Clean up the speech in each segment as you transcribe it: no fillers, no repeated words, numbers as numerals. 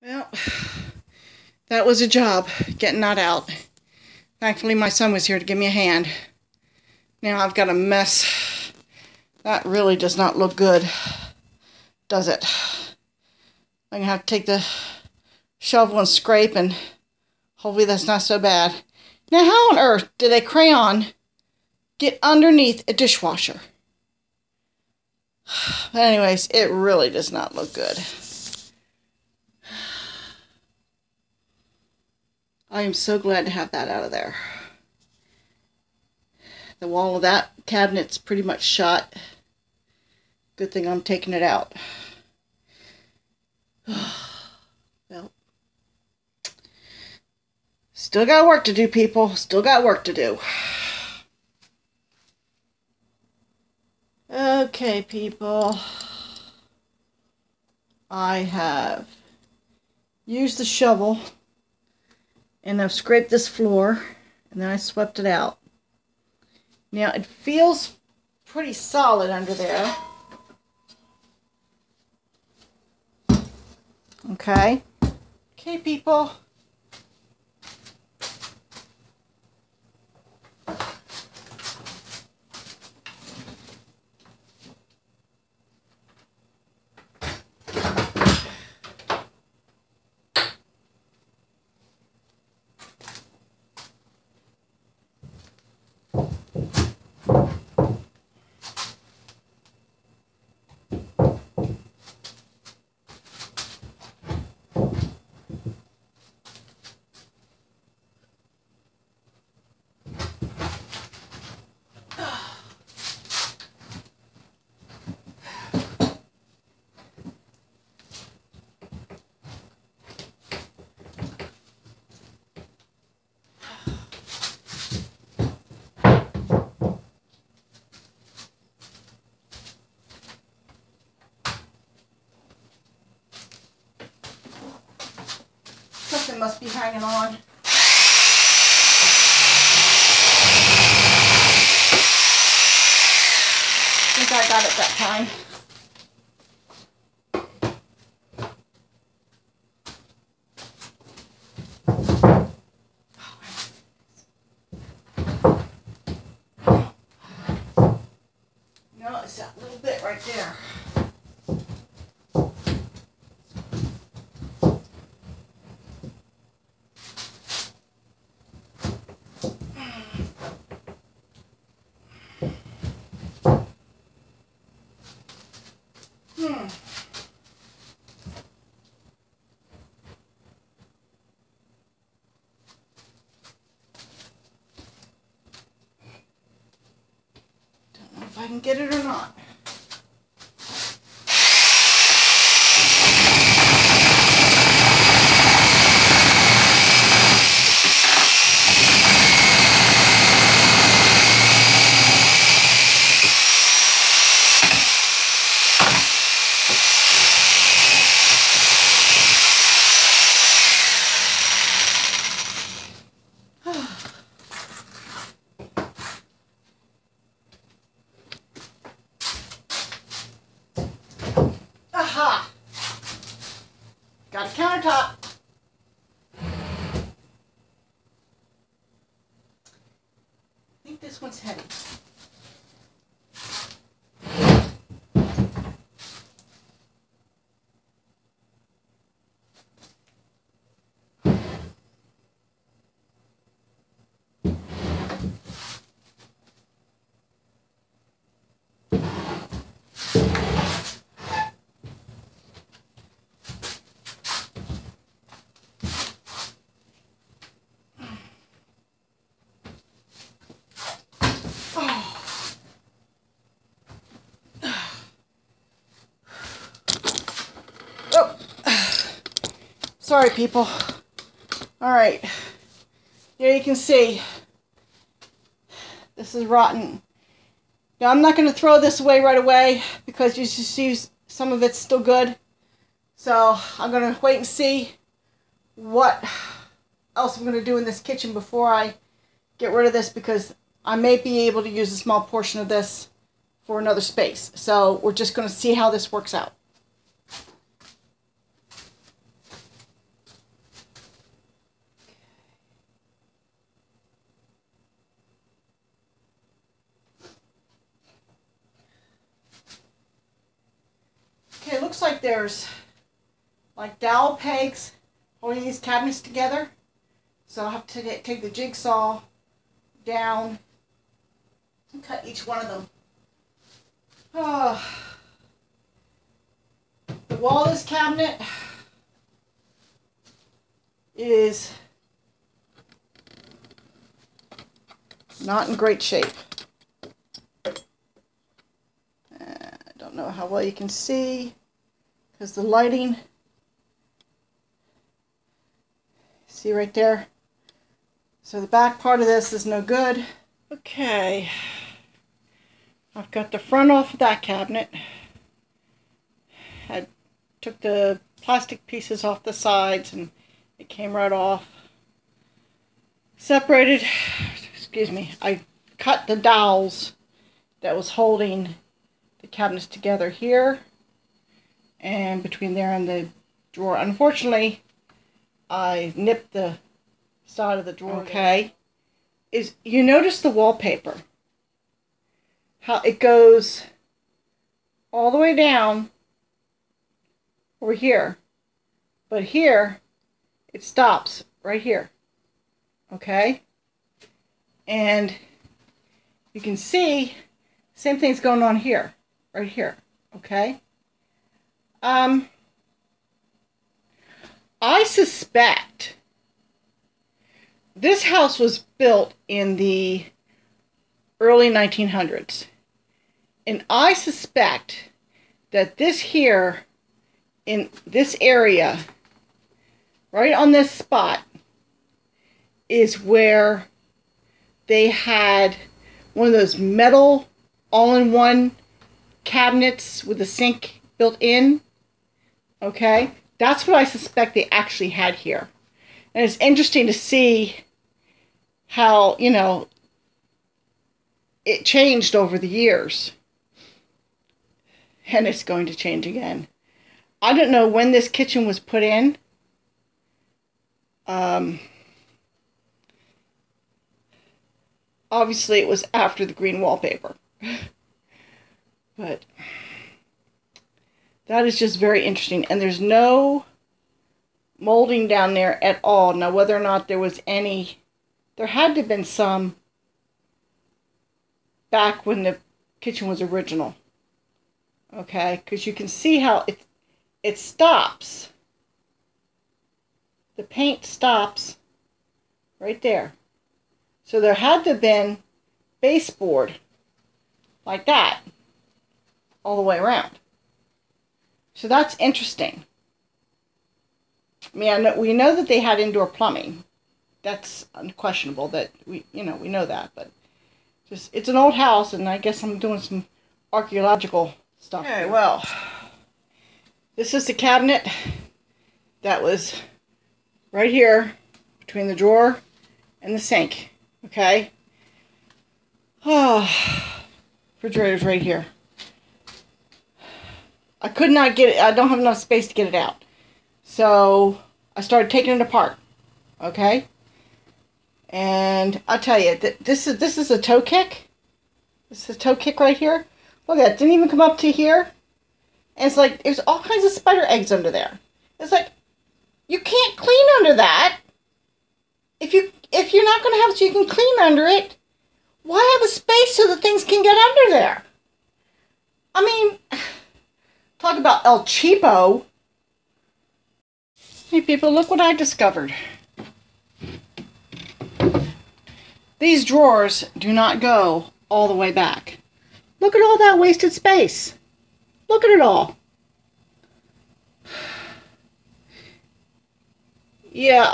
Well, that was a job, getting that out. Thankfully, my son was here to give me a hand. Now I've got a mess. That really does not look good, does it? I'm going to have to take the shovel and scrape, and hopefully that's not so bad. Now, how on earth did a crayon get underneath a dishwasher? But anyways, it really does not look good. I am so glad to have that out of there. The wall of that cabinet's pretty much shot. Good thing I'm taking it out. Well, still got work to do, people. Still got work to do. Okay, people. I have used the shovel and I've scraped this floor and then I swept it out. Now it feels pretty solid under there. Okay. Okay, people. Something must be hanging on. I think I got it that time. No, it's that little bit right there. If I can get it or not. Aha! Got a countertop. I think this one's heavy. Sorry, people. Alright. Here you can see. This is rotten. Now, I'm not going to throw this away right away because you see some of it's still good. So, I'm going to wait and see what else I'm going to do in this kitchen before I get rid of this, because I may be able to use a small portion of this for another space. So, we're just going to see how this works out. like there's like dowel pegs holding these cabinets together. So I'll have to take the jigsaw down and cut each one of them. Oh. The wall of this cabinet is not in great shape. I don't know how well you can see because the lighting, see right there? So the back part of this is no good. Okay, I've got the front off of that cabinet. I took the plastic pieces off the sides and it came right off. Separated, excuse me, I cut the dowels that was holding the cabinets together here and between there and the drawer. Unfortunately, I nipped the side of the drawer. Okay, you notice the wallpaper, how it goes all the way down over here, but here it stops right here. Okay, and you can see same thing's going on here, right here. Okay, I suspect this house was built in the early 1900s, and I suspect that this here, in this area, right on this spot, is where they had one of those metal all-in-one cabinets with a sink built in. Okay, that's what I suspect they actually had here. And it's interesting to see how, you know, it changed over the years. And it's going to change again. I don't know when this kitchen was put in. Obviously, it was after the green wallpaper. But that is just very interesting. And there's no molding down there at all. Now, whether or not there was any, there had to have been some back when the kitchen was original. Okay, because you can see how it stops. The paint stops right there. So there had to have been baseboard like that all the way around. So that's interesting. I mean, we know that they had indoor plumbing. That's unquestionable. That we know that. But just it's an old house, and I guess I'm doing some archaeological stuff. Okay, well, this is the cabinet that was right here between the drawer and the sink. Okay. Oh, refrigerator's right here. I could not get it. I don't have enough space to get it out. So I started taking it apart. Okay. And I'll tell you, this is a toe kick. This is a toe kick right here. Look at it. Didn't even come up to here. And it's like there's all kinds of spider eggs under there. It's like you can't clean under that. If you're not going to have it so you can clean under it, why have a space so that things can get under there? I mean, talk about El Cheapo. Hey people, look what I discovered. These drawers do not go all the way back. Look at all that wasted space. Look at it all. Yeah,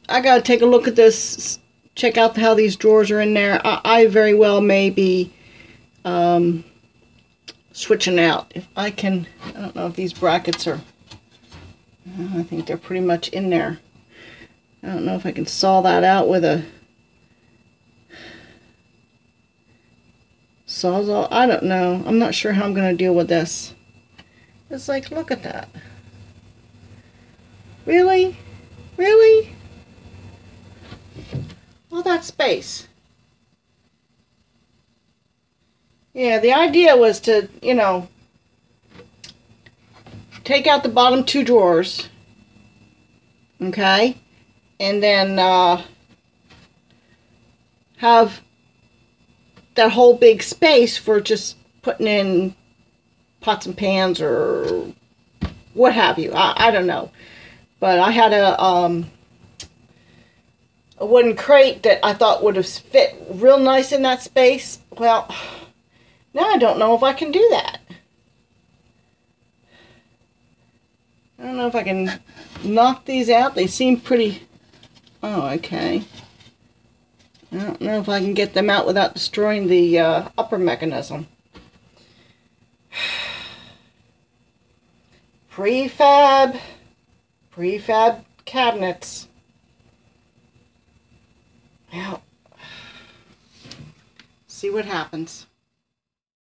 I gotta take a look at this, check out how these drawers are in there. I very well may be switching out. If I can, I don't know if these brackets are, I think they're pretty much in there. I don't know if I can saw that out with a sawzall. I don't know. I'm not sure how I'm going to deal with this. It's like, look at that. Really? Really? All that space. Yeah, the idea was to, you know, take out the bottom 2 drawers, okay, and then have that whole big space for just putting in pots and pans or what have you. I don't know. But I had a wooden crate that I thought would have fit real nice in that space. Well, now I don't know if I can do that. I don't know if I can knock these out. They seem pretty... Oh, okay. I don't know if I can get them out without destroying the upper mechanism. Prefab cabinets. Well, see what happens.